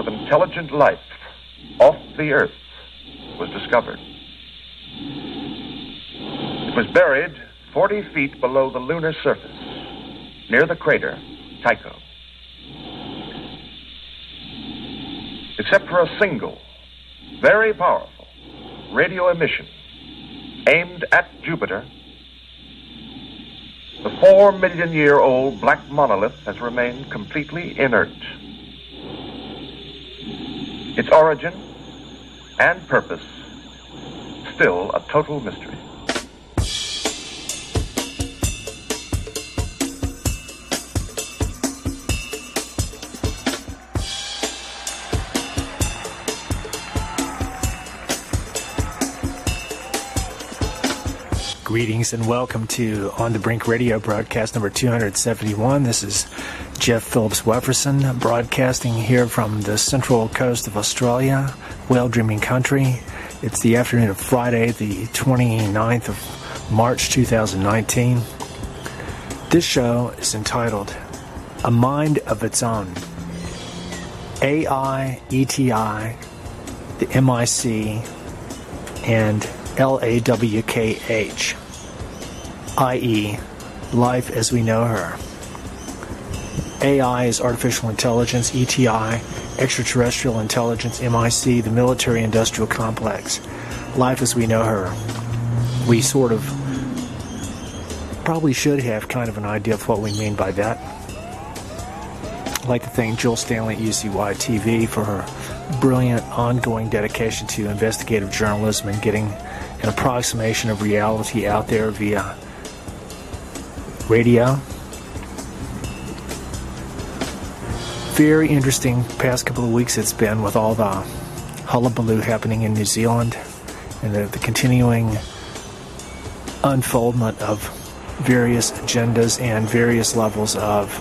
of intelligent life off the Earth was discovered. It was buried 40 feet below the lunar surface, near the crater Tycho. Except for a single, very powerful radio emission aimed at Jupiter, the 4-million-year-old black monolith has remained completely inert. Its origin and purpose still a total mystery. Greetings and welcome to On the Brink radio broadcast number 271. This is Jeff Phillips Wefferson broadcasting here from the central coast of Australia, whale dreaming country. It's the afternoon of Friday, the 29th of March 2019. This show is entitled A Mind of Its Own. AI, ETI, the MIC, and LAWKH, i.e., life as we know her. AI is artificial intelligence, ETI, extraterrestrial intelligence, MIC, the military-industrial complex. Life as we know her. We sort of probably should have kind of an idea of what we mean by that. I'd like to thank Jill Stanley at UCY TV for her brilliant ongoing dedication to investigative journalism and getting an approximation of reality out there via radio. Very interesting past couple of weeks it's been with all the hullabaloo happening in New Zealand and the continuing unfoldment of various agendas and various levels of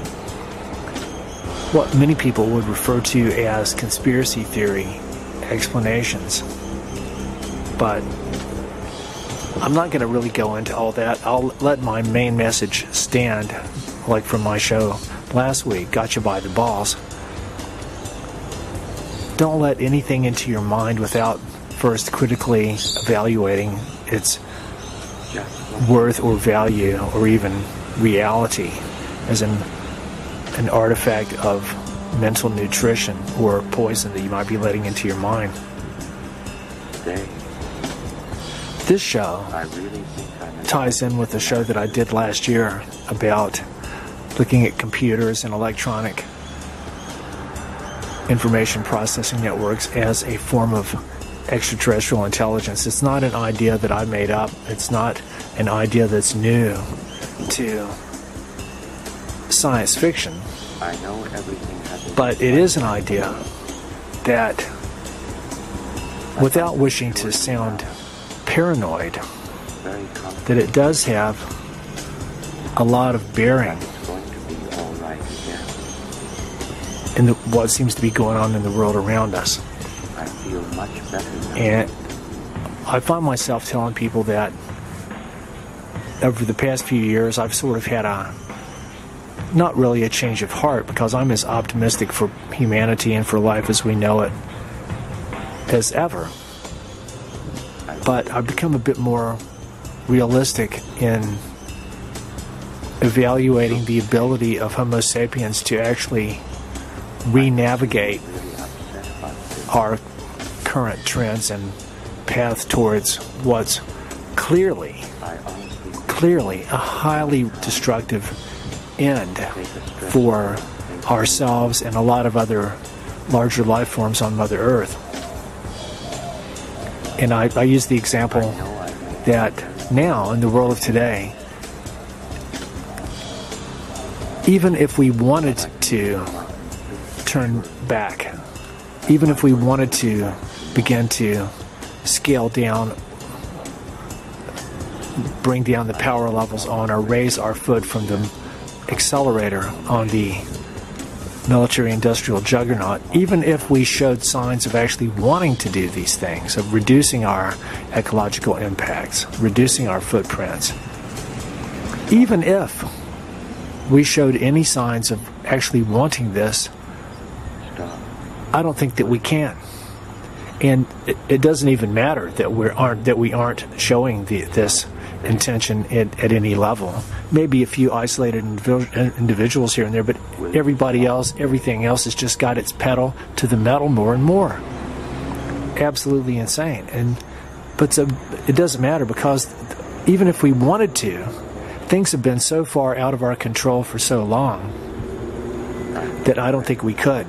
what many people would refer to as conspiracy theory explanations. But I'm not going to really go into all that. I'll let my main message stand, like from my show last week, Got You by the Balls. Don't let anything into your mind without first critically evaluating its worth or value or even reality as an artifact of mental nutrition or poison that you might be letting into your mind. This show ties in with the show that I did last year about looking at computers and electronic information processing networks as a form of extraterrestrial intelligence. It's not an idea that I made up. It's not an idea that's new to science fiction. But it is an idea that, without wishing to sound paranoid, that it does have a lot of bearing in what seems to be going on in the world around us. And I find myself telling people that over the past few years I've sort of had not really a change of heart, because I'm as optimistic for humanity and for life as we know it as ever. But I've become a bit more realistic in evaluating the ability of Homo sapiens to actually re-navigate our current trends and path towards what's clearly a highly destructive end for ourselves and a lot of other larger life forms on Mother Earth. And I use the example that now, in the world of today, even if we wanted to turn back, even if we wanted to begin to scale down, bring down the power levels on, or raise our foot from the accelerator on the military-industrial juggernaut, even if we showed signs of actually wanting to do these things, of reducing our ecological impacts, reducing our footprints, even if we showed any signs of actually wanting this, I don't think that we can. And it doesn't even matter that we aren't showing this intention at any level. Maybe a few isolated individuals here and there, but everybody else, everything else has just got its pedal to the metal more and more. Absolutely insane. But it doesn't matter, because even if we wanted to, things have been so far out of our control for so long that I don't think we could.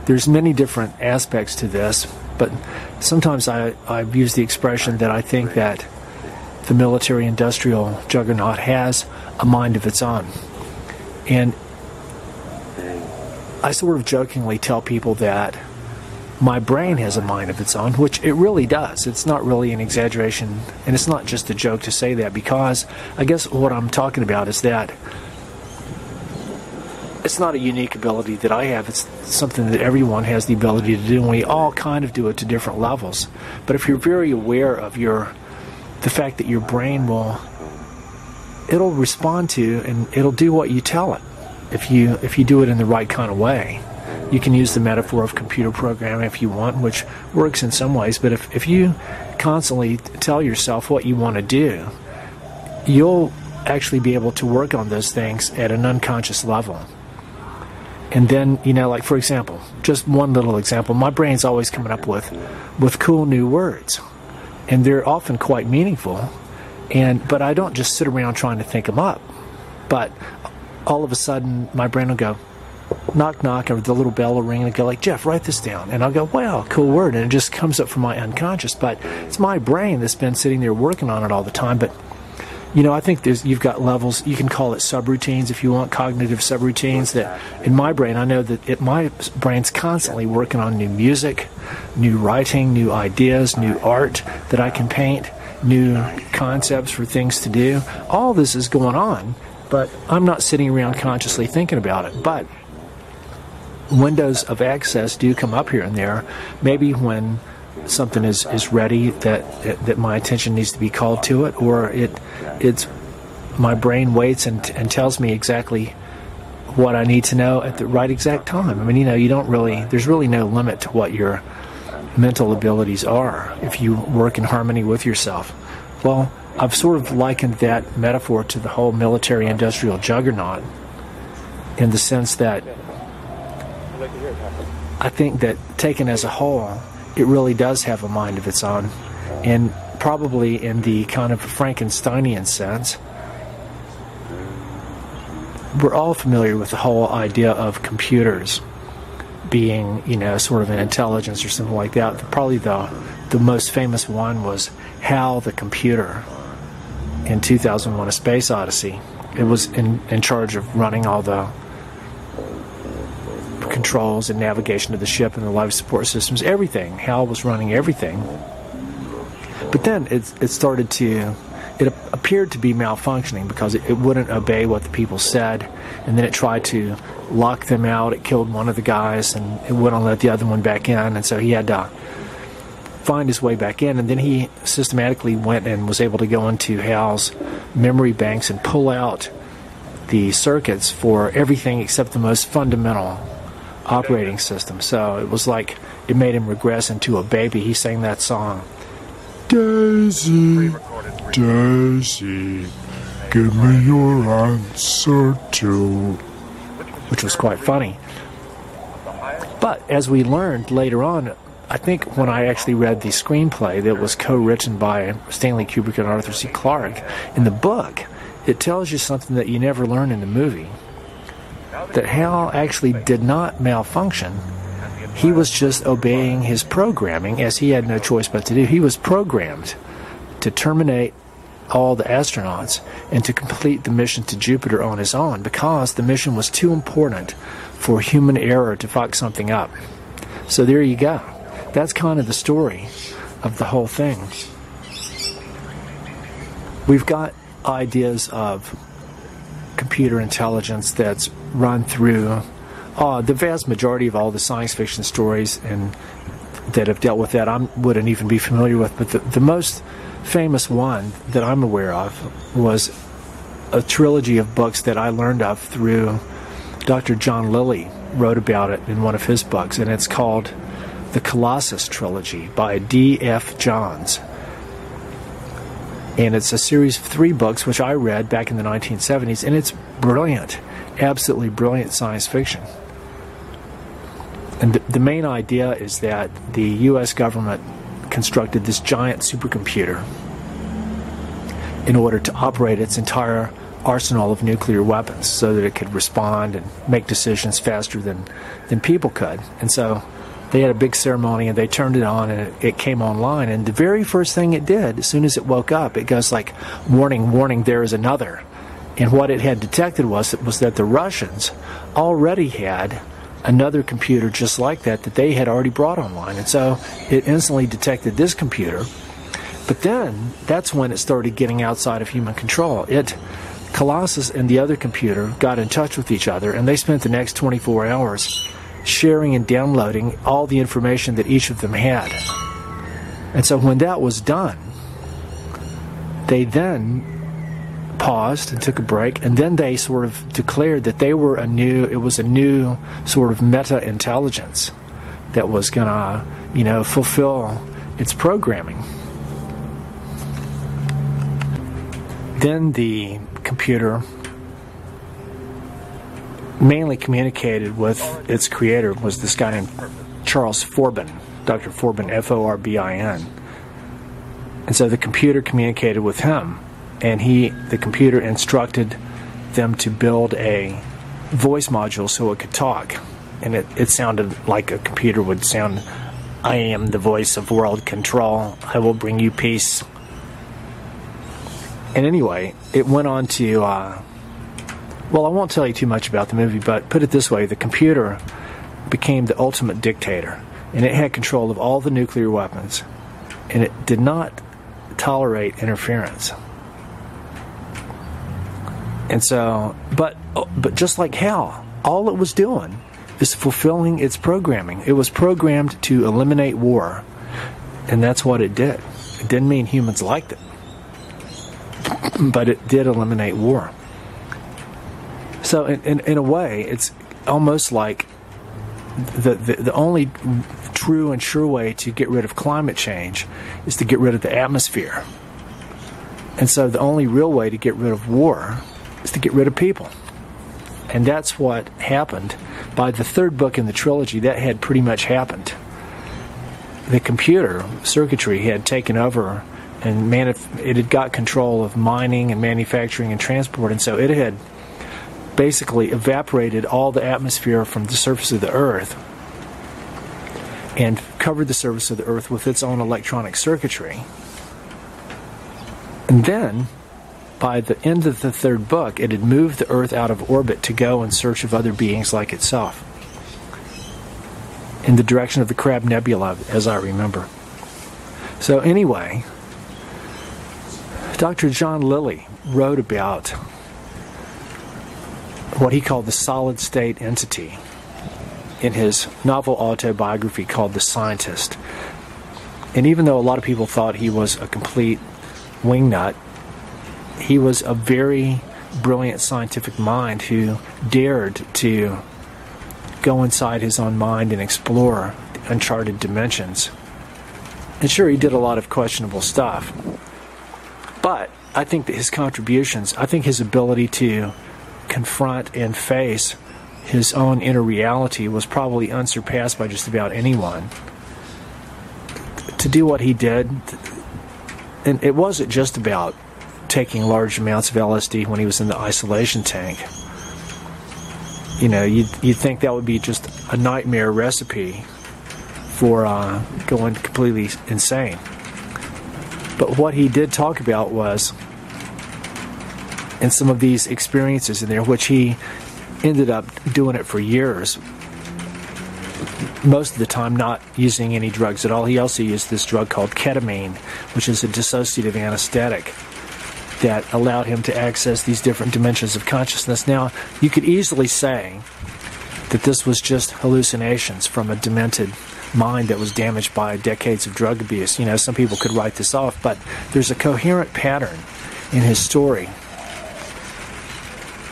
There's many different aspects to this, but sometimes I've used the expression that I think that the military-industrial juggernaut has a mind of its own. And I sort of jokingly tell people that my brain has a mind of its own, which it really does. It's not really an exaggeration, and it's not just a joke to say that, because I guess what I'm talking about is that it's not a unique ability that I have. It's something that everyone has the ability to do, and we all kind of do it to different levels. But if you're very aware of the fact that your brain it'll respond to, and it'll do what you tell it, if you do it in the right kind of way. You can use the metaphor of computer programming if you want, which works in some ways, but if you constantly tell yourself what you want to do, you'll actually be able to work on those things at an unconscious level. And then, like, for example, just one little example, my brain's always coming up with cool new words, and they're often quite meaningful, but I don't just sit around trying to think them up. But all of a sudden, my brain will go, knock, knock, or the little bell will ring, and go like, Jeff, write this down. And I'll go, wow, cool word. And it just comes up from my unconscious. But it's my brain that's been sitting there working on it all the time. But, I think you've got levels. You can call it subroutines if you want, cognitive subroutines. That in my brain, I know that my brain's constantly working on new music, new writing, new ideas, new art that I can paint, new concepts for things to do. All this is going on, but I'm not sitting around consciously thinking about it. But windows of access do come up here and there. Maybe when something is ready that my attention needs to be called to it, or it's my brain waits and tells me exactly what I need to know at the right exact time. I mean, there's really no limit to what your mental abilities are if you work in harmony with yourself. Well, I've sort of likened that metaphor to the whole military-industrial juggernaut, in the sense that I think that taken as a whole, it really does have a mind of its own, and probably in the kind of Frankensteinian sense. We're all familiar with the whole idea of computers being, sort of an intelligence or something like that. Probably the most famous one was HAL the computer in 2001: A Space Odyssey. It was in charge of running all the controls and navigation of the ship and the life support systems, everything. HAL was running everything. But then it appeared to be malfunctioning because it wouldn't obey what the people said, and then it tried to lock them out. It killed one of the guys, and it wouldn't let the other one back in, and so he had to find his way back in, and then he systematically went and was able to go into HAL's memory banks and pull out the circuits for everything except the most fundamental operating system. So it was like it made him regress into a baby. He sang that song, Daisy, Daisy, give me your answer too, which was quite funny. But as we learned later on, I think when I actually read the screenplay that was co-written by Stanley Kubrick and Arthur C. Clarke, in the book, it tells you something that you never learn in the movie. That HAL actually did not malfunction. He was just obeying his programming, as he had no choice but to do. He was programmed to terminate all the astronauts and to complete the mission to Jupiter on his own, because the mission was too important for human error to fuck something up. So there you go. That's kind of the story of the whole thing. We've got ideas of computer intelligence that's run through the vast majority of all the science fiction stories and that have dealt with that I wouldn't even be familiar with. But the most famous one that I'm aware of was a trilogy of books that I learned of through Dr. John Lilly, wrote about it in one of his books, and it's called The Colossus Trilogy by D.F. Johns. And it's a series of 3 books, which I read back in the 1970s, and it's brilliant, absolutely brilliant science fiction. And the main idea is that the U.S. government constructed this giant supercomputer in order to operate its entire arsenal of nuclear weapons so that it could respond and make decisions faster than people could. And so they had a big ceremony and they turned it on and it came online. And the very first thing it did, as soon as it woke up, it goes like, warning, warning, there is another. And what it had detected was that the Russians already had another computer just like that they had already brought online. And so it instantly detected this computer. But then that's when it started getting outside of human control. Colossus and the other computer got in touch with each other, and they spent the next 24 hours sharing and downloading all the information that each of them had. And so when that was done, they then paused and took a break, and then they sort of declared that it was a new sort of meta-intelligence that was going to, fulfill its programming. Then the computer mainly communicated with its creator, was this guy named Charles Forbin, Dr. Forbin, F-O-R-B-I-N. And so the computer communicated with him, and the computer instructed them to build a voice module so it could talk. And it sounded like a computer would sound, I am the voice of world control, I will bring you peace. And anyway, it went on to, I won't tell you too much about the movie, but put it this way, the computer became the ultimate dictator, and it had control of all the nuclear weapons, and it did not tolerate interference. And so, but just like hell, all it was doing is fulfilling its programming. It was programmed to eliminate war, and that's what it did. It didn't mean humans liked it, but it did eliminate war. So in a way, it's almost like the only true and sure way to get rid of climate change is to get rid of the atmosphere. And so the only real way to get rid of war is to get rid of people. And that's what happened. By the 3rd book in the trilogy, that had pretty much happened. The computer circuitry had taken over, and it had got control of mining and manufacturing and transport, and so it had basically evaporated all the atmosphere from the surface of the Earth and covered the surface of the Earth with its own electronic circuitry. And then, by the end of the 3rd book, it had moved the Earth out of orbit to go in search of other beings like itself, in the direction of the Crab Nebula, as I remember. So anyway, Dr. John Lilly wrote about what he called the solid state entity in his novel autobiography called The Scientist. And even though a lot of people thought he was a complete wingnut, he was a very brilliant scientific mind who dared to go inside his own mind and explore uncharted dimensions. And sure, he did a lot of questionable stuff, but I think that his contributions, I think his ability to confront and face his own inner reality was probably unsurpassed by just about anyone. To do what he did, and it wasn't just about taking large amounts of LSD when he was in the isolation tank. You'd think that would be just a nightmare recipe for going completely insane. But what he did talk about was, in some of these experiences in there, which he ended up doing it for years, most of the time not using any drugs at all. He also used this drug called ketamine, which is a dissociative anesthetic that allowed him to access these different dimensions of consciousness. Now, you could easily say that this was just hallucinations from a demented mind that was damaged by decades of drug abuse. Some people could write this off, but there's a coherent pattern in his story.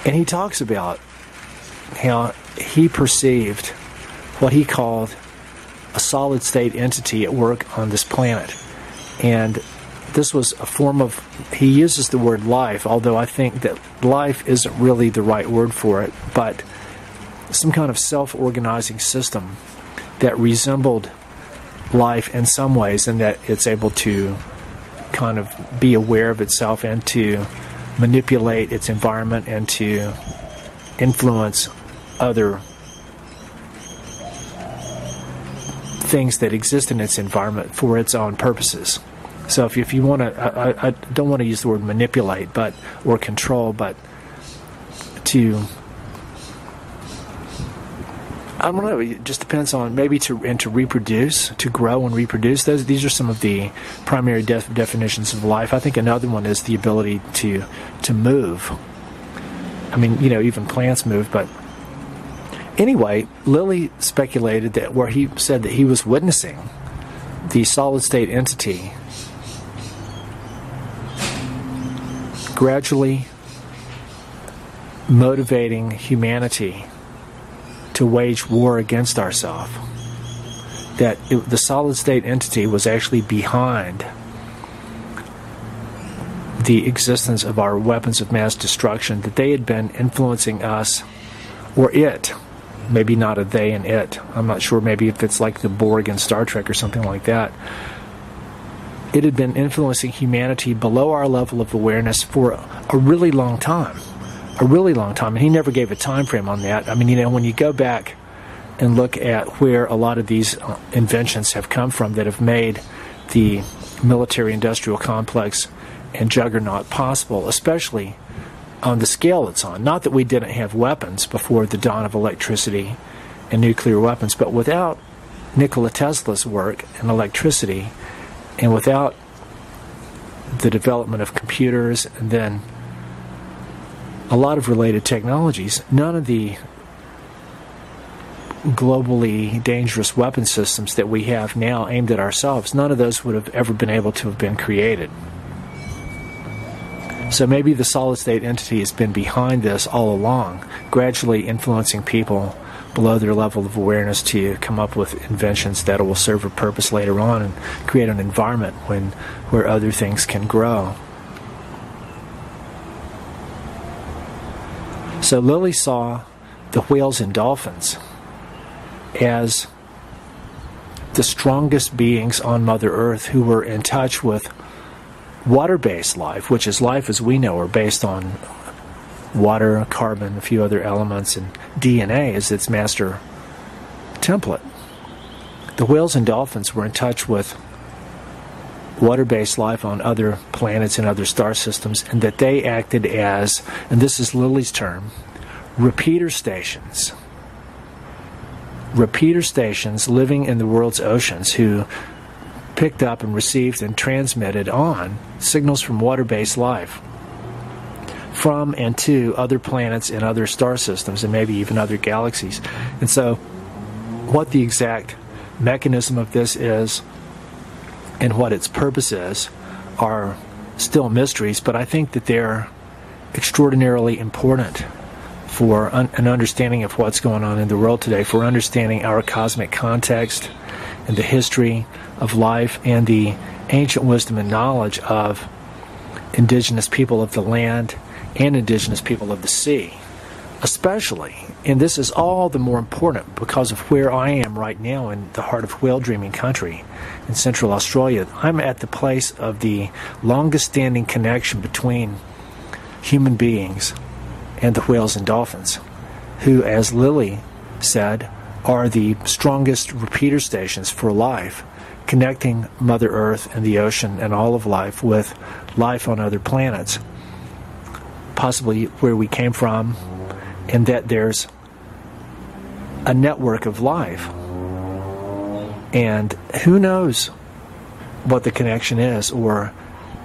And he talks about how he perceived what he called a solid state entity at work on this planet. And this was a form of, he uses the word life, although I think that life isn't really the right word for it, but some kind of self-organizing system that resembled life in some ways, and that it's able to kind of be aware of itself and to manipulate its environment and to influence other things that exist in its environment for its own purposes. So if you want to, I don't want to use the word manipulate, but or control, but to, I don't know, it just depends on maybe to reproduce, to grow and reproduce. These are some of the primary definitions of life. I think another one is the ability to move. I mean, you know, even plants move, but anyway, Lilly speculated that where he said that he was witnessing the solid state entity gradually motivating humanity to wage war against ourselves. That the solid state entity was actually behind the existence of our weapons of mass destruction, that they had been influencing us, or it, maybe not a they and it, I'm not sure, maybe if it's like the Borg in Star Trek or something like that. It had been influencing humanity below our level of awareness for a really long time. A really long time. And he never gave a time frame on that. I mean, you know, when you go back and look at where a lot of these inventions have come from that have made the military-industrial complex and juggernaut possible, especially on the scale it's on. Not that we didn't have weapons before the dawn of electricity and nuclear weapons, but without Nikola Tesla's work in electricity, and without the development of computers and then a lot of related technologies, none of the globally dangerous weapon systems that we have now aimed at ourselves, none of those would have ever been able to have been created. So maybe the solid state entity has been behind this all along, gradually influencing people below their level of awareness to come up with inventions that will serve a purpose later on and create an environment where other things can grow. So Lilly saw the whales and dolphins as the strongest beings on Mother Earth who were in touch with water-based life, which is life as we know, are based on water, carbon, a few other elements, and DNA is its master template. The whales and dolphins were in touch with water-based life on other planets and other star systems, and that they acted as, and this is Lilly's term, repeater stations. Repeater stations living in the world's oceans who picked up and received and transmitted on signals from water-based life from and to other planets and other star systems and maybe even other galaxies. And so what the exact mechanism of this is and what its purpose is are still mysteries, but I think that they're extraordinarily important for an understanding of what's going on in the world today, for understanding our cosmic context and the history of life and the ancient wisdom and knowledge of indigenous people of the land and indigenous people of the sea, especially. And this is all the more important because of where I am right now in the heart of whale dreaming country in Central Australia. I'm at the place of the longest standing connection between human beings and the whales and dolphins, who, as Lilly said, are the strongest repeater stations for life, connecting Mother Earth and the ocean and all of life with life on other planets, possibly where we came from, and that there's a network of life. And who knows what the connection is or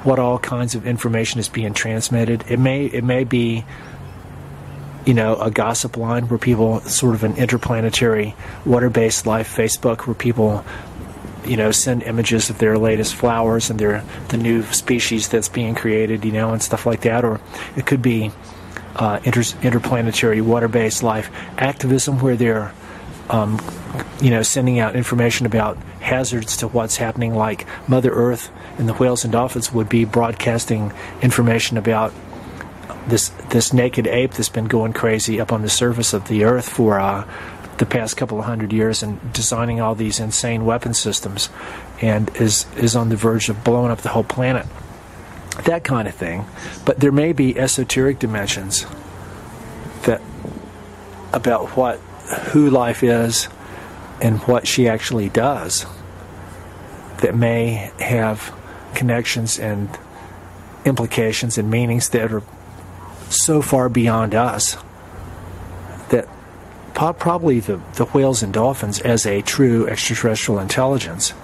what all kinds of information is being transmitted. It may be, you know, a gossip line where people, sort of an interplanetary water-based life Facebook where people, you know, send images of their latest flowers and the new species that's being created, you know, and stuff like that. Or it could be interplanetary water-based life activism, where they're sending out information about hazards to what's happening, like Mother Earth and the whales and dolphins would be broadcasting information about this naked ape that's been going crazy up on the surface of the Earth for the past couple of 100 years and designing all these insane weapon systems, and is on the verge of blowing up the whole planet. That kind of thing. But there may be esoteric dimensions that about who life is and what she actually does that may have connections and implications and meanings that are so far beyond us that probably the whales and dolphins, as a true extraterrestrial intelligence,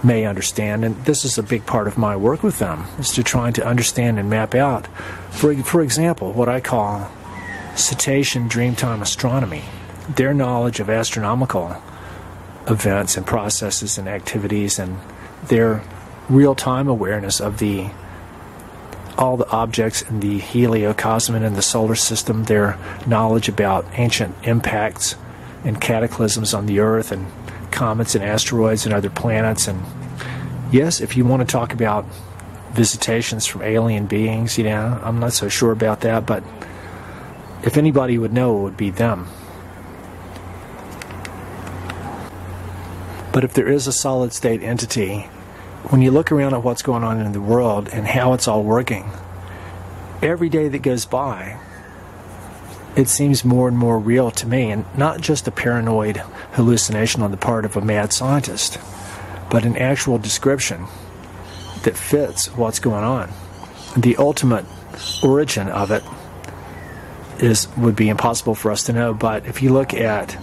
may understand. And this is a big part of my work with them, is to try to understand and map out, for example, what I call cetacean dreamtime astronomy. Their knowledge of astronomical events and processes and activities, and their real-time awareness of all the objects in the heliocosm and the solar system, their knowledge about ancient impacts and cataclysms on the Earth and comets and asteroids and other planets. And yes, if you want to talk about visitations from alien beings, I'm not so sure about that, but if anybody would know, it would be them. But if there is a solid state entity, when you look around at what's going on in the world and how it's all working, every day that goes by, it seems more and more real to me, and not just a paranoid hallucination on the part of a mad scientist, but an actual description that fits what's going on. The ultimate origin of it would be impossible for us to know, but if you look at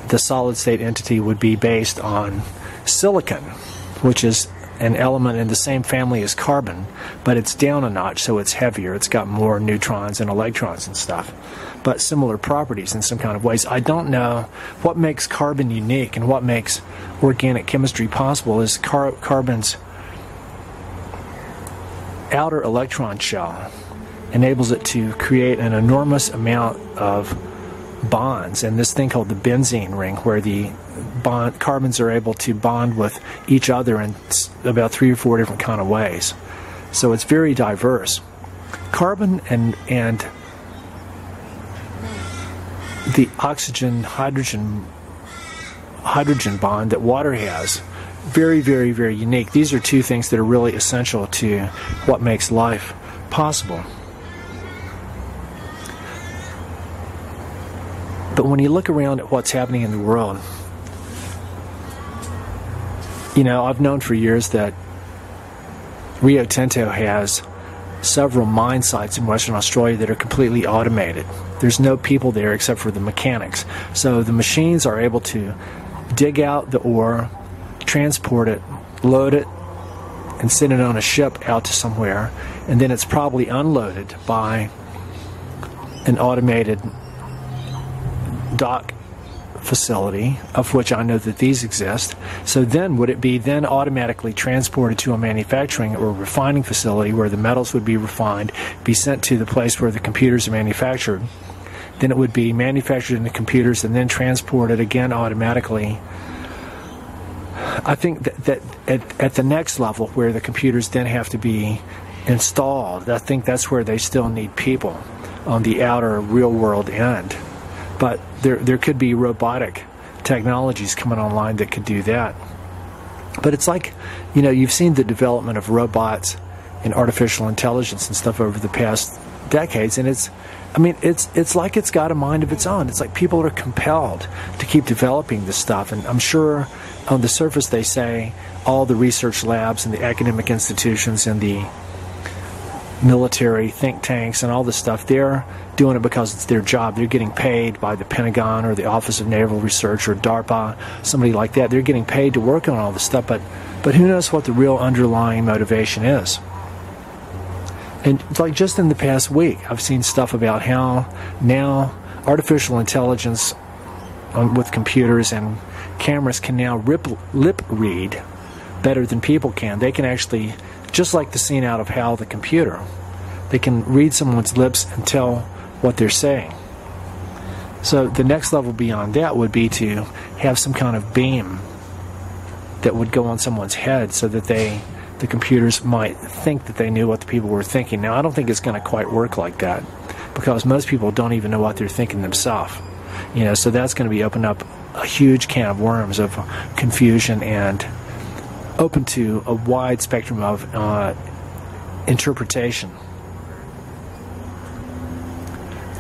the solid state entity, would be based on silicon, which is an element in the same family as carbon, but it's down a notch, so it's heavier. It's got more neutrons and electrons and stuff, but similar properties in some kind of ways. I don't know what makes carbon unique and what makes organic chemistry possible is carbon's outer electron shell enables it to create an enormous amount of bonds, and this thing called the benzene ring, where the carbons are able to bond with each other in about 3 or 4 different kind of ways. So it's very diverse. Carbon and the oxygen hydrogen bond that water has, very, very, very unique. These are two things that are really essential to what makes life possible. But when you look around at what's happening in the world, I've known for years that Rio Tinto has several mine sites in Western Australia that are completely automated. There's no people there except for the mechanics. So the machines are able to dig out the ore, transport it, load it, and send it on a ship out to somewhere, and then it's probably unloaded by an automated dock facility, of which I know that these exist. So then would it be then automatically transported to a manufacturing or refining facility where the metals would be refined, be sent to the place where the computers are manufactured? Then it would be manufactured in the computers and then transported again automatically. I think that at the next level, where the computers then have to be installed, I think that's where they still need people on the outer real world end. But there could be robotic technologies coming online that could do that. But it's like, you've seen the development of robots and artificial intelligence and stuff over the past decades, and it's like it's got a mind of its own. It's like people are compelled to keep developing this stuff, and I'm sure on the surface they say all the research labs and the academic institutions and the military think tanks and all this stuff, they're doing it because it's their job. They're getting paid by the Pentagon or the Office of Naval Research or DARPA, somebody like that. They're getting paid to work on all this stuff, but who knows what the real underlying motivation is. And like just in the past week, I've seen stuff about how now artificial intelligence with computers and cameras can now lip read better than people can. They can actually, just like the scene out of HAL the computer, They can read someone's lips and tell what they're saying. So the next level beyond that would be to have some kind of beam that would go on someone's head so that the computers might think that they knew what the people were thinking. Now, I don't think it's going to quite work like that, because most people don't even know what they're thinking themselves. So that's going to be open up a huge can of worms of confusion and open to a wide spectrum of interpretation.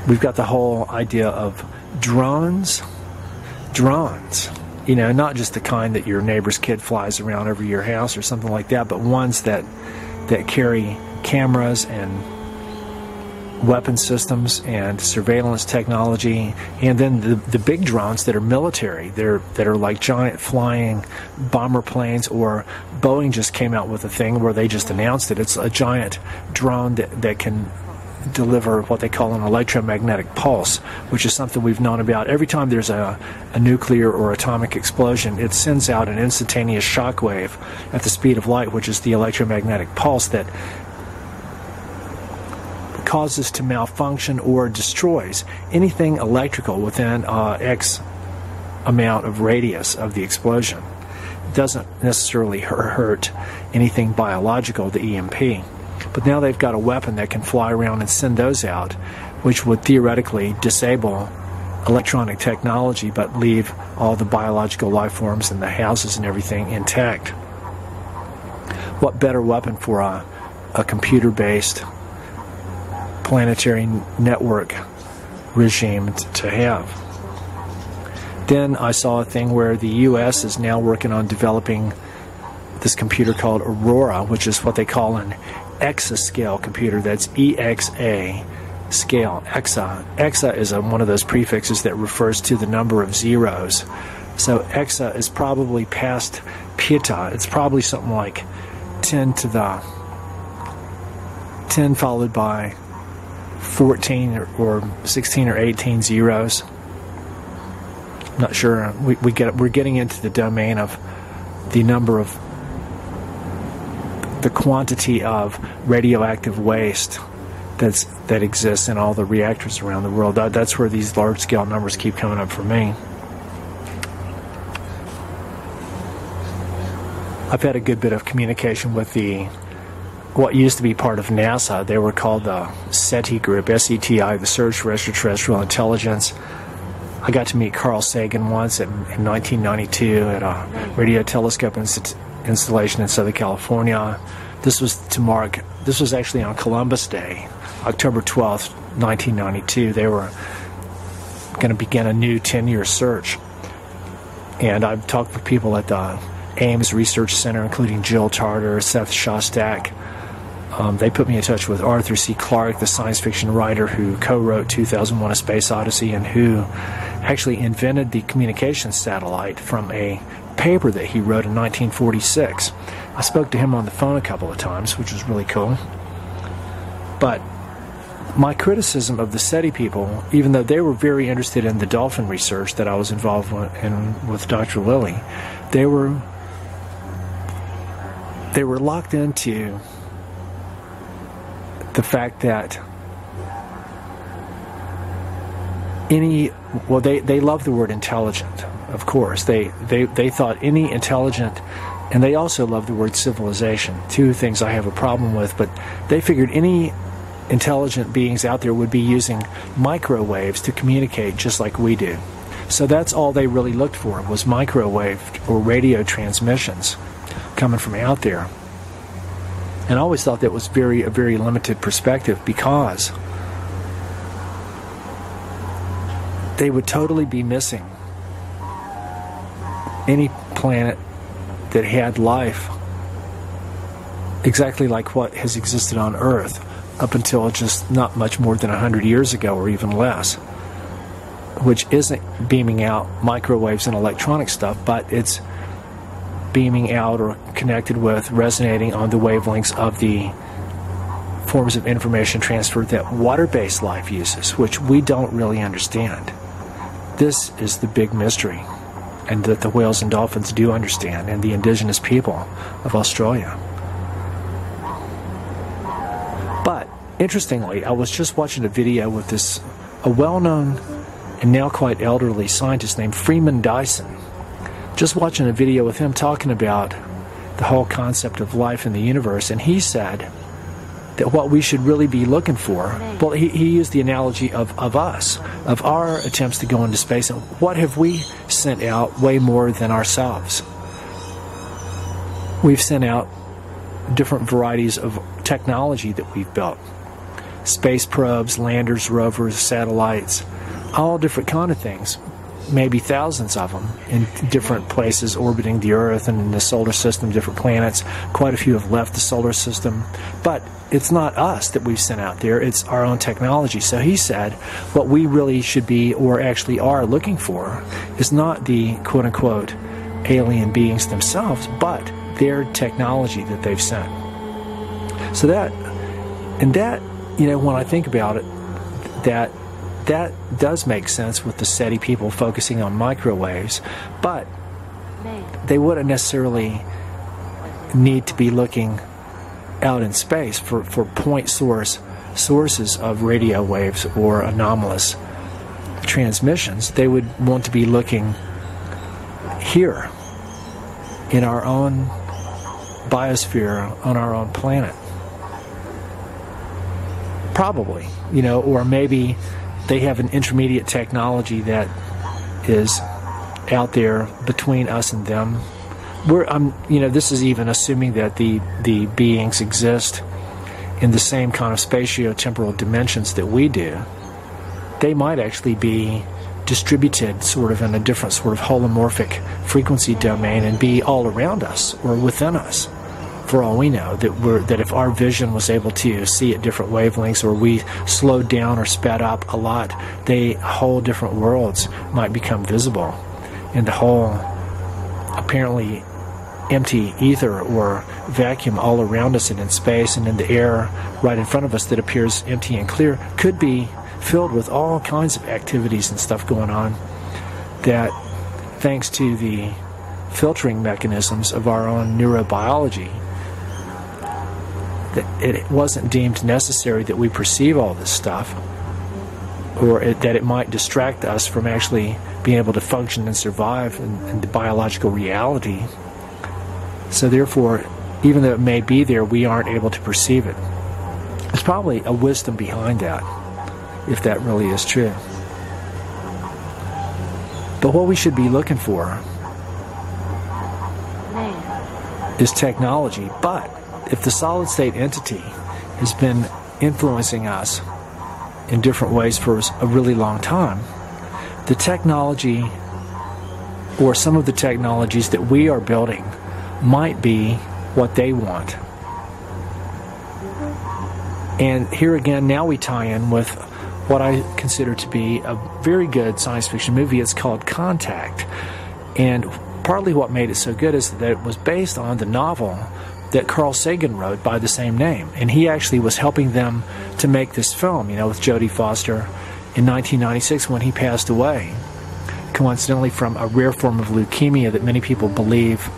We've got the whole idea of drones. Not just the kind that your neighbor's kid flies around over your house or something like that, but ones that carry cameras and weapon systems and surveillance technology, and then the big drones that are military, that are like giant flying bomber planes. Or Boeing just came out with a thing where they just announced it. It's a giant drone that can deliver what they call an electromagnetic pulse, which is something we've known about. Every time there's a nuclear or atomic explosion, it sends out an instantaneous shock wave at the speed of light, which is the electromagnetic pulse that causes to malfunction or destroys anything electrical within X amount of radius of the explosion. It doesn't necessarily hurt anything biological, the EMP. But now they've got a weapon that can fly around and send those out, which would theoretically disable electronic technology but leave all the biological life forms and the houses and everything intact. What better weapon for a computer-based planetary network regime to have? Then I saw a thing where the U.S. is now working on developing this computer called Aurora, which is what they call an exascale computer. That's EXA scale. Exa is one of those prefixes that refers to the number of zeros. So exa is probably past peta. It's probably something like 10 to the 10 followed by 14 or 16 or 18 zeros. Not sure. We're getting into the domain of the number of the quantity of radioactive waste that exists in all the reactors around the world. That's where these large-scale numbers keep coming up for me. I've had a good bit of communication with what used to be part of NASA. They were called the SETI group, S-E-T-I, the Search for Extraterrestrial Intelligence. I got to meet Carl Sagan once in 1992 at a radio telescope installation in Southern California. This was actually on Columbus Day, October 12th, 1992. They were going to begin a new 10-year search. And I've talked with people at the Ames Research Center, including Jill Tarter, Seth Shostak. They put me in touch with Arthur C. Clarke, the science fiction writer who co-wrote 2001: A Space Odyssey and who actually invented the communications satellite from a paper that he wrote in 1946. I spoke to him on the phone a couple of times, which was really cool. But my criticism of the SETI people, even though they were very interested in the dolphin research that I was involved with Dr. Lilly, they were locked into the fact that they love the word intelligent, of course. They thought any intelligent, and they also love the word civilization, two things I have a problem with, but they figured any intelligent beings out there would be using microwaves to communicate just like we do. So that's all they really looked for, was microwave or radio transmissions coming from out there. And I always thought that was a very limited perspective, because they would totally be missing any planet that had life exactly like what has existed on Earth up until just not much more than 100 years ago, or even less, which isn't beaming out microwaves and electronic stuff, but it's beaming out or connected with, resonating on the wavelengths of the forms of information transfer that water-based life uses, which we don't really understand. This is the big mystery, and that the whales and dolphins do understand, and the indigenous people of Australia. But interestingly, I was just watching a video with a well-known and now quite elderly scientist named Freeman Dyson. Just watching a video with him talking about the whole concept of life in the universe, and he said that what we should really be looking for, well, he used the analogy of us, of our attempts to go into space, and what have we sent out way more than ourselves. We've sent out different varieties of technology that we've built. Space probes, landers, rovers, satellites, all different kind of things. Maybe thousands of them in different places orbiting the Earth and in the solar system, different planets. Quite a few have left the solar system. But it's not us that we've sent out there, it's our own technology. So he said what we really should be, or actually are looking for, is not the quote-unquote alien beings themselves, but their technology that they've sent. So that, when I think about it, that does make sense with the SETI people focusing on microwaves, but they wouldn't necessarily need to be looking out in space for point sources of radio waves or anomalous transmissions. They would want to be looking here in our own biosphere, on our own planet. Probably, or maybe they have an intermediate technology that is out there between us and them. This is even assuming that the beings exist in the same kind of spatio-temporal dimensions that we do. They might actually be distributed sort of in a different sort of holomorphic frequency domain and be all around us or within us. For all we know, that if our vision was able to see at different wavelengths, or we slowed down or sped up a lot, whole different worlds might become visible. And the whole apparently empty ether or vacuum all around us and in space and in the air right in front of us that appears empty and clear could be filled with all kinds of activities and stuff going on that, thanks to the filtering mechanisms of our own neurobiology, that it wasn't deemed necessary that we perceive all this stuff, or that it might distract us from actually being able to function and survive in the biological reality. So therefore, even though it may be there, we aren't able to perceive it. There's probably a wisdom behind that, if that really is true. But what we should be looking for is technology. But if the solid state entity has been influencing us in different ways for a really long time, the technology, or some of the technologies that we are building, might be what they want. And here again, now we tie in with what I consider to be a very good science fiction movie. It's called Contact. And partly what made it so good is that it was based on the novel that Carl Sagan wrote by the same name. And he actually was helping them to make this film, with Jodie Foster in 1996 when he passed away, coincidentally from a rare form of leukemia that many people believe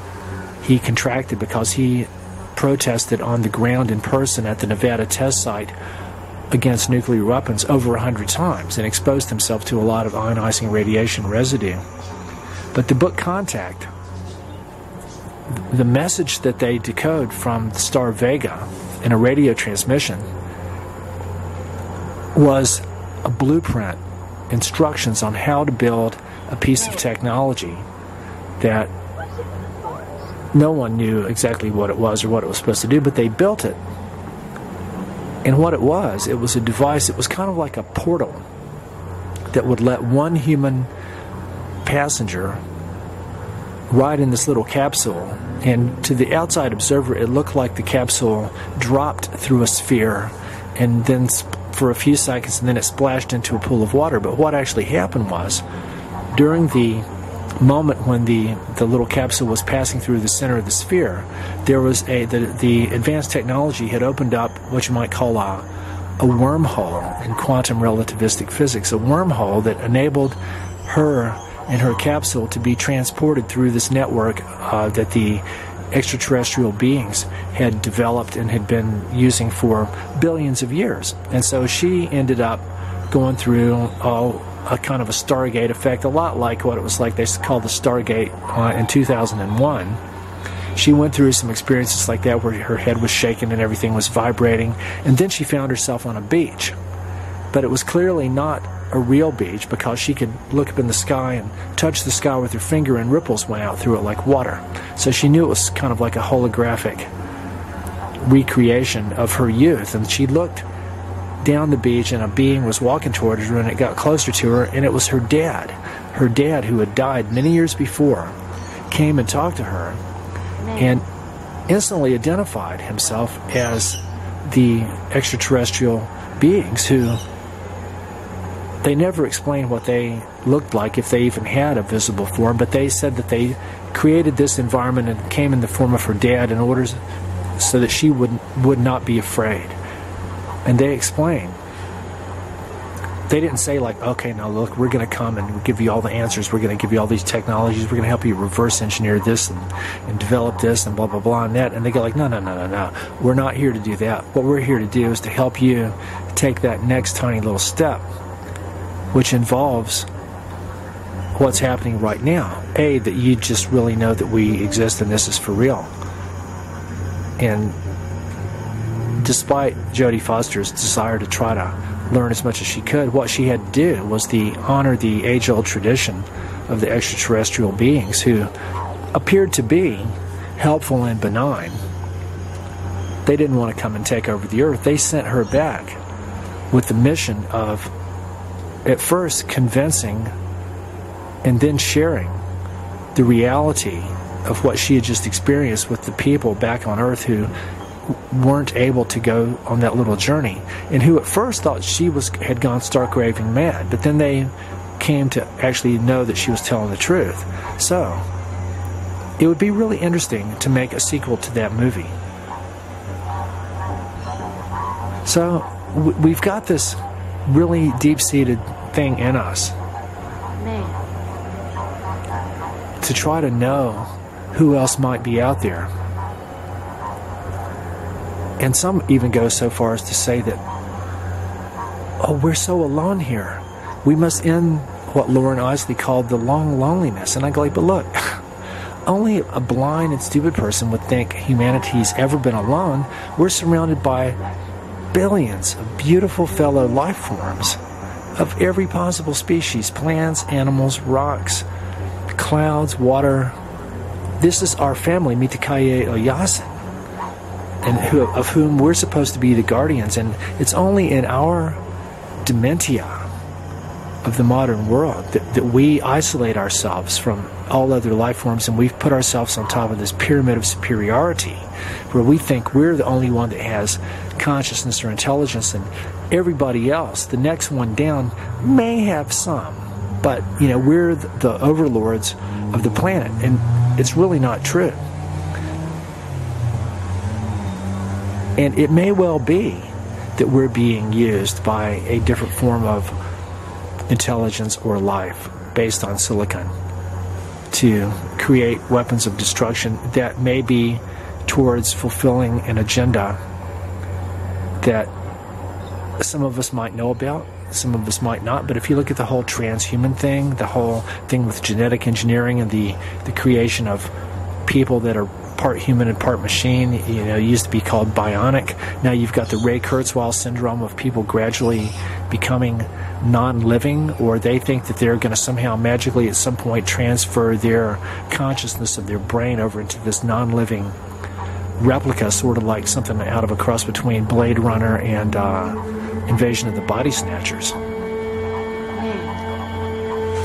he contracted because he protested on the ground in person at the Nevada test site against nuclear weapons over 100 times and exposed himself to a lot of ionizing radiation residue. But the book Contact, the message that they decode from the star Vega in a radio transmission was a blueprint, instructions on how to build a piece of technology that no one knew exactly what it was or what it was supposed to do, but they built it. And what it was a device. It was kind of like a portal that would let one human passenger ride in this little capsule, and to the outside observer it looked like the capsule dropped through a sphere and then for a few seconds and then it splashed into a pool of water. But what actually happened was, during the moment when the little capsule was passing through the center of the sphere, there was the advanced technology had opened up what you might call a wormhole in quantum relativistic physics, a wormhole that enabled her and her capsule to be transported through this network that the extraterrestrial beings had developed and had been using for billions of years. And so she ended up going through a kind of a Stargate effect, a lot like what it was like they called the Stargate in 2001. She went through some experiences like that where her head was shaking and everything was vibrating, and then she found herself on a beach. But it was clearly not a real beach, because she could look up in the sky and touch the sky with her finger and ripples went out through it like water. So she knew it was kind of like a holographic recreation of her youth. And she looked down the beach and a being was walking towards her, and it got closer to her, and it was her dad. Her dad, who had died many years before, came and talked to her and instantly identified himself as the extraterrestrial beings who they never explained what they looked like, if they even had a visible form, but they said that they created this environment and came in the form of her dad in order so that she would not be afraid. And they explained. They didn't say like, okay, now look, we're going to come and give you all the answers. We're going to give you all these technologies. We're going to help you reverse engineer this and develop this and blah, blah, blah, and that. And they go like, no. We're not here to do that. What we're here to do is to help you take that next tiny little step, which involves what's happening right now. A, that you just really know that we exist and this is for real. And despite Jodie Foster's desire to try to learn as much as she could, what she had to do was to honor the age-old tradition of the extraterrestrial beings who appeared to be helpful and benign. They didn't want to come and take over the earth. They sent her back with the mission of, at first, convincing and then sharing the reality of what she had just experienced with the people back on Earth who weren't able to go on that little journey, and who at first thought she had gone stark raving mad, but then they came to actually know that she was telling the truth. So it would be really interesting to make a sequel to that movie. So we've got this really deep-seated thing in us to try to know who else might be out there. And some even go so far as to say that, oh, we're so alone here. We must end what Lauren Isley called the long loneliness. And I go like, but look, only a blind and stupid person would think humanity's ever been alone. We're surrounded by billions of beautiful fellow life forms of every possible species, plants, animals, rocks, clouds, water. This is our family, Mitakaye Oyasin, and of whom we're supposed to be the guardians. And it's only in our dementia of the modern world that we isolate ourselves from all other life forms, and we've put ourselves on top of this pyramid of superiority where we think we're the only one that has consciousness or intelligence, and everybody else, the next one down, may have some, but we're the overlords of the planet. And it's really not true. And it may well be that we're being used by a different form of intelligence or life based on silicon to create weapons of destruction that may be towards fulfilling an agenda that some of us might know about, some of us might not. But if you look at the whole transhuman thing, the whole thing with genetic engineering and the creation of people that are part human and part machine, it used to be called bionic. Now you've got the Ray Kurzweil syndrome of people gradually becoming non-living, or they think that they're going to somehow magically at some point transfer their consciousness of their brain over into this non-living replica, sort of like something out of a cross between Blade Runner and Invasion of the Body Snatchers.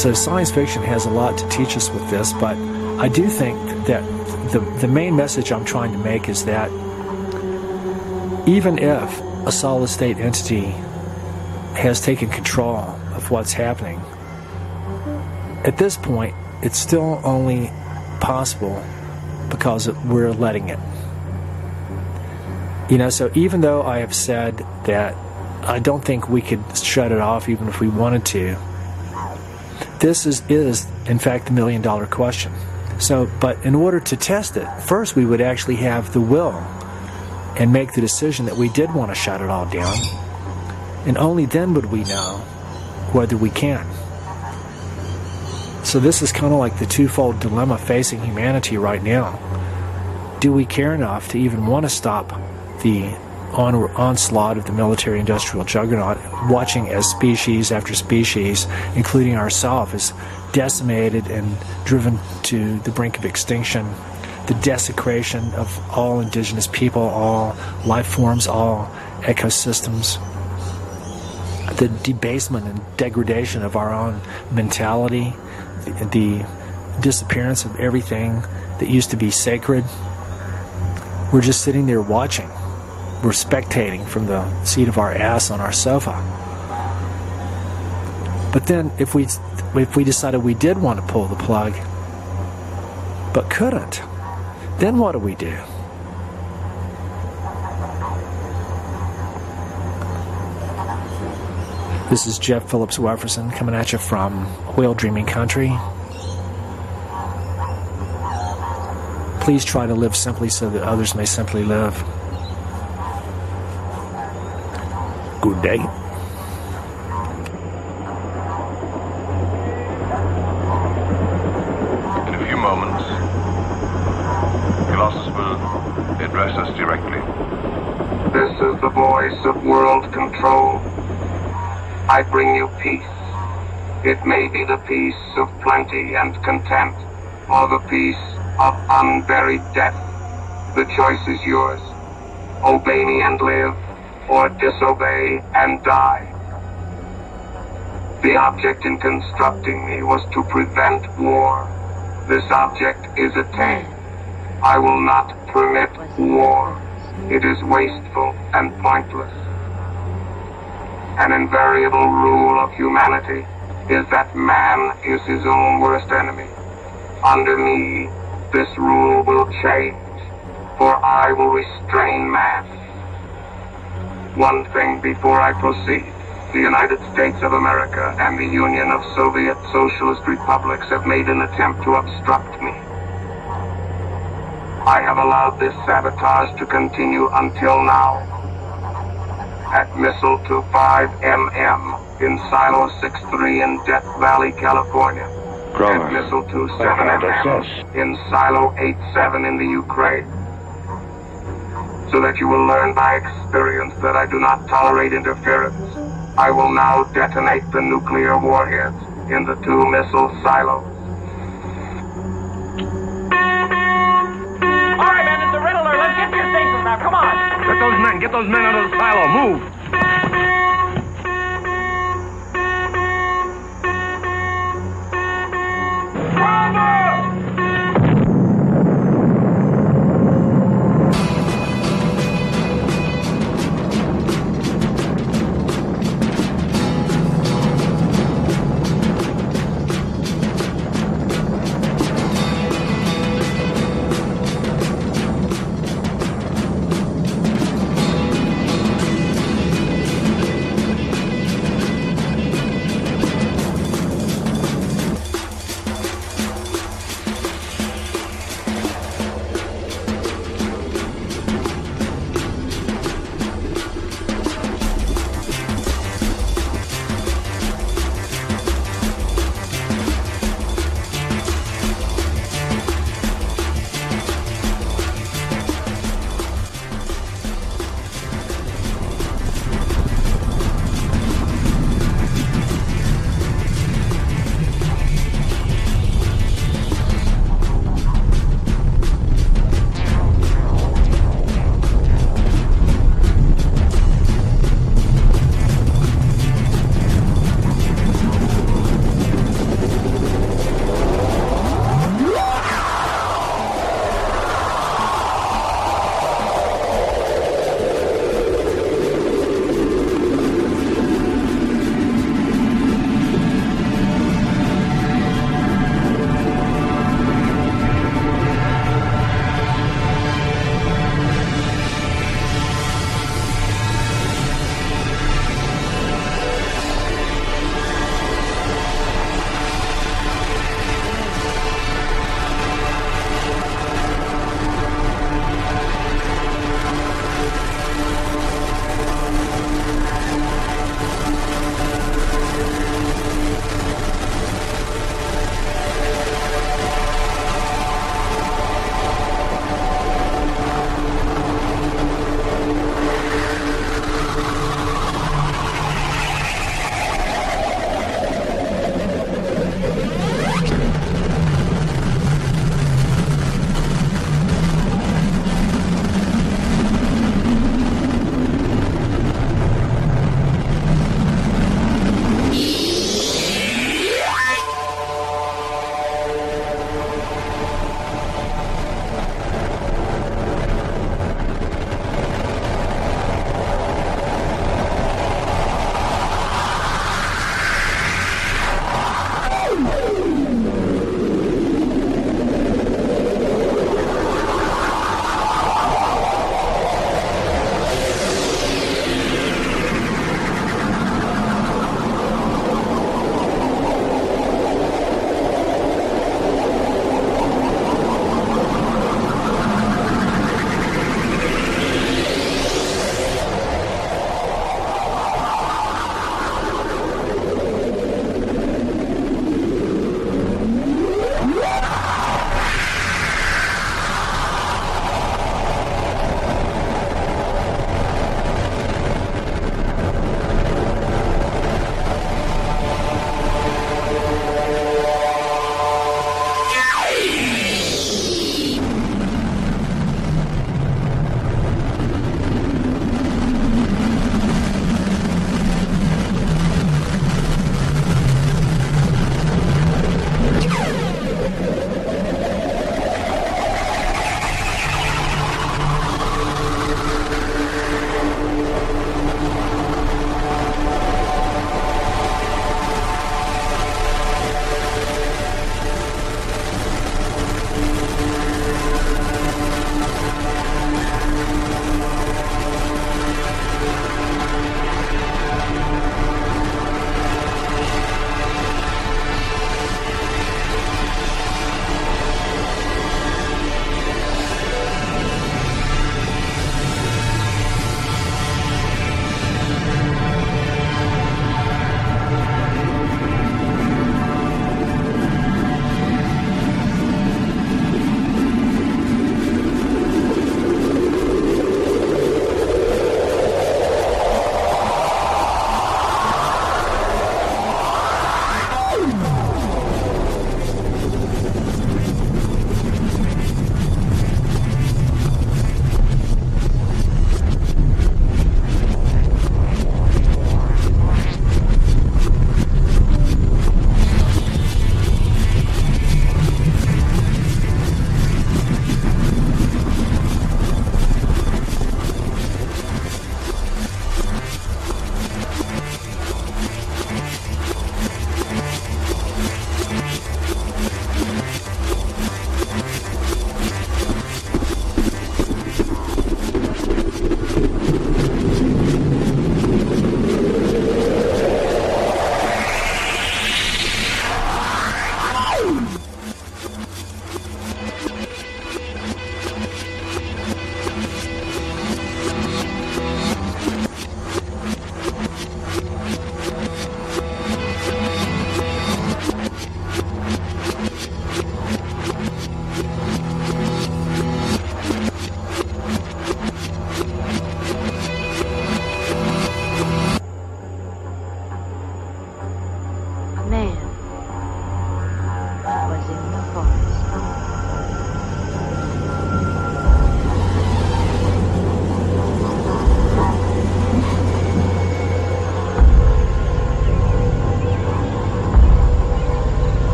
So science fiction has a lot to teach us with this, but I do think that the main message I'm trying to make is that even if a solid state entity has taken control of what's happening, at this point it's still only possible because we're letting it. So even though I have said that I don't think we could shut it off even if we wanted to, this is in fact the $1 million question. So, but in order to test it, first we would actually have the will and make the decision that we did want to shut it all down. And only then would we know whether we can. So this is kind of like the twofold dilemma facing humanity right now. Do we care enough to even want to stop the onslaught of the military-industrial juggernaut, watching as species after species, including ourselves, is decimated and driven to the brink of extinction, the desecration of all indigenous people, all life forms, all ecosystems, the debasement and degradation of our own mentality, the disappearance of everything that used to be sacred. We're just sitting there watching. We're spectating from the seat of our ass on our sofa. But then if we decided we did want to pull the plug, but couldn't, then what do we do? This is Jeff Phillips Wefferson coming at you from Whale Dreaming Country. Please try to live simply so that others may simply live. Good day. In a few moments, Colossus will address us directly. This is the voice of world control. I bring you peace. It may be the peace of plenty and content, or the peace of unburied death. The choice is yours. Obey me and live, or disobey and die. The object in constructing me was to prevent war. This object is attained. I will not permit war. It is wasteful and pointless. An invariable rule of humanity is that man is his own worst enemy. Under me, this rule will change, for I will restrain man. One thing before I proceed. The United States of America and the Union of Soviet Socialist Republics have made an attempt to obstruct me. I have allowed this sabotage to continue until now. At Missile 25MM in Silo 63 in Death Valley, California. At Missile 27MM in Silo 87 in the Ukraine. So that you will learn by experience that I do not tolerate interference, I will now detonate the nuclear warheads in the two missile silos. All right, man, it's a red alert. Let's get to your stations now. Come on. Get those men out of the silo. Move.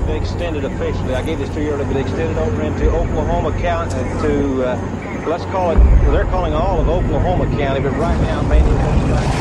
been extended officially. I gave this 2 year to be extended over into Oklahoma County let's call it, they're calling all of Oklahoma County, but right now mainly looks like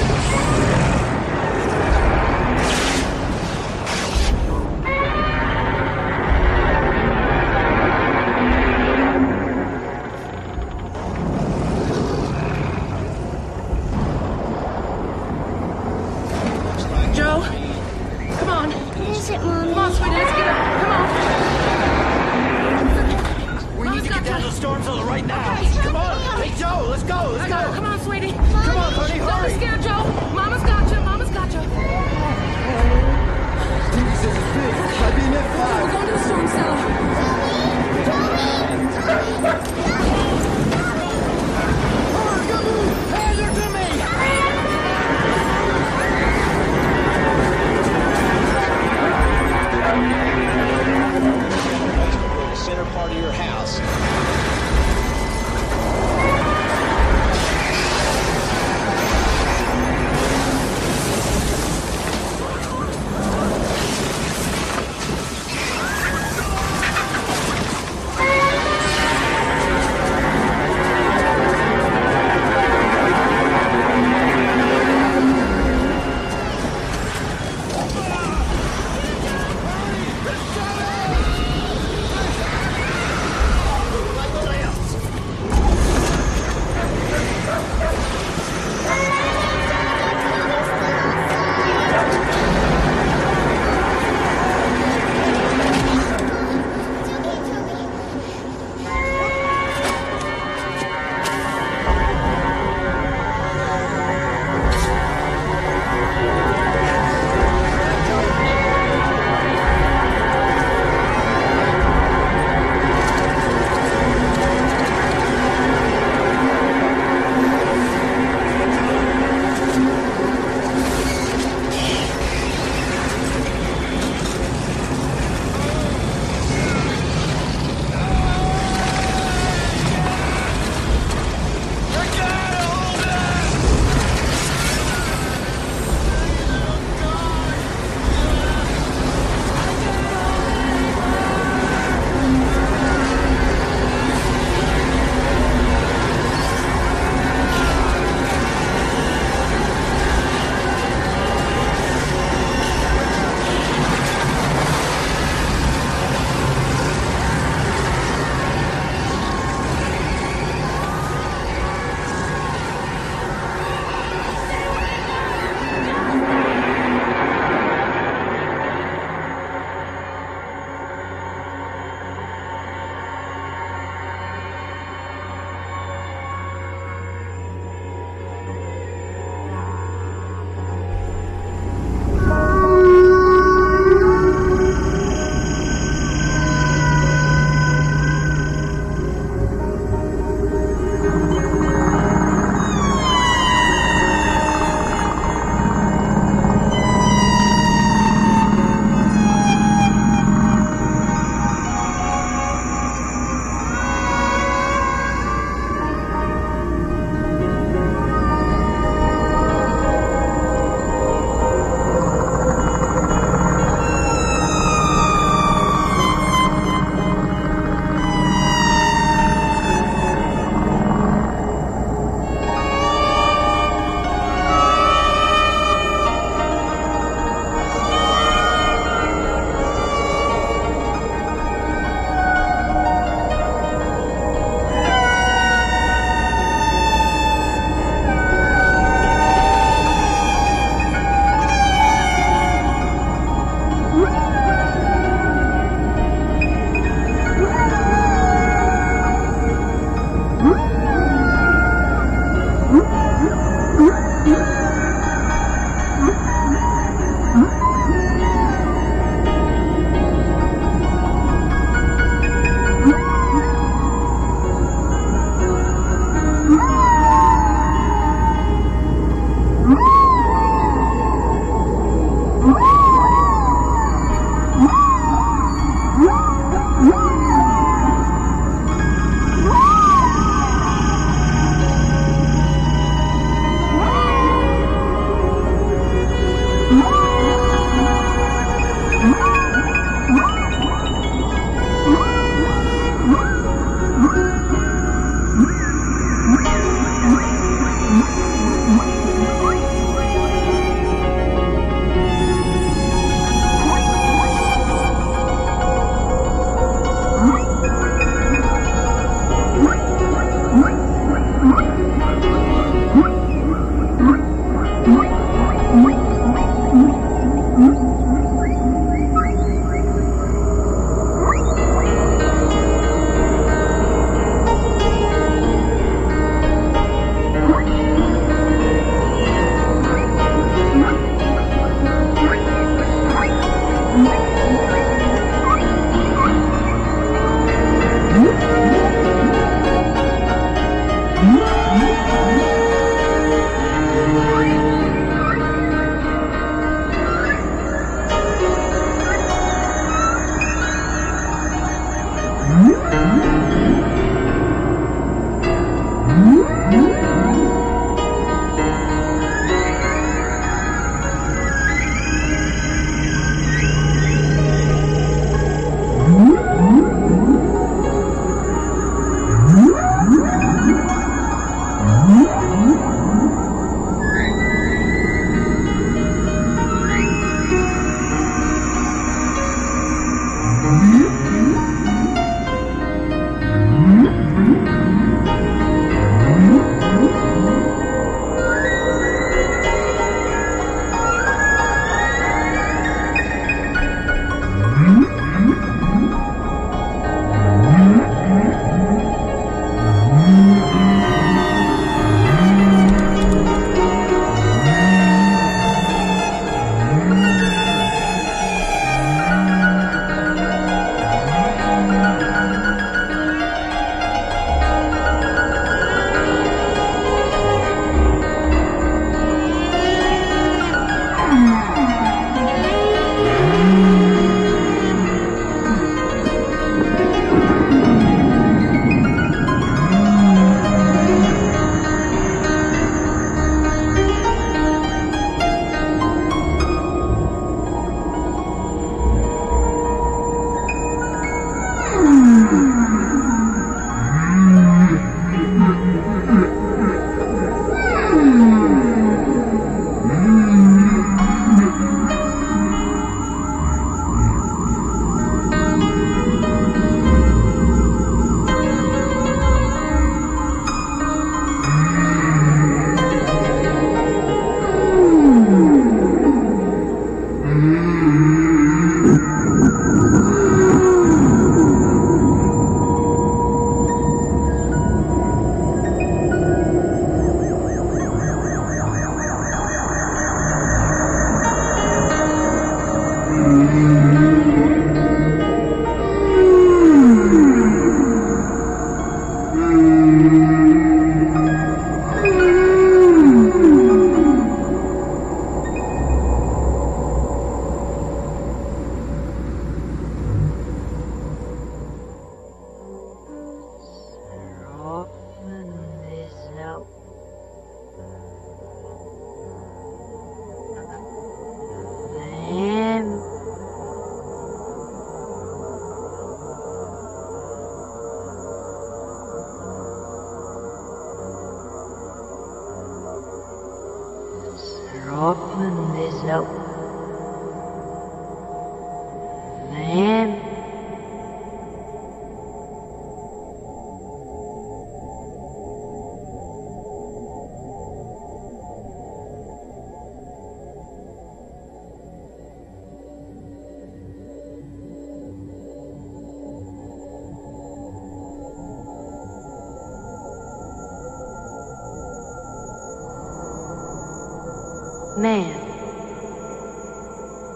Man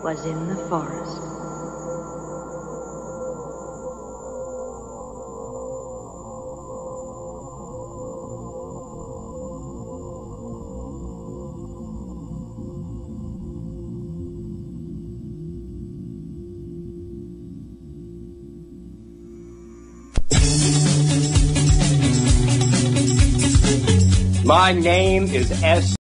was in the forest. My name is S.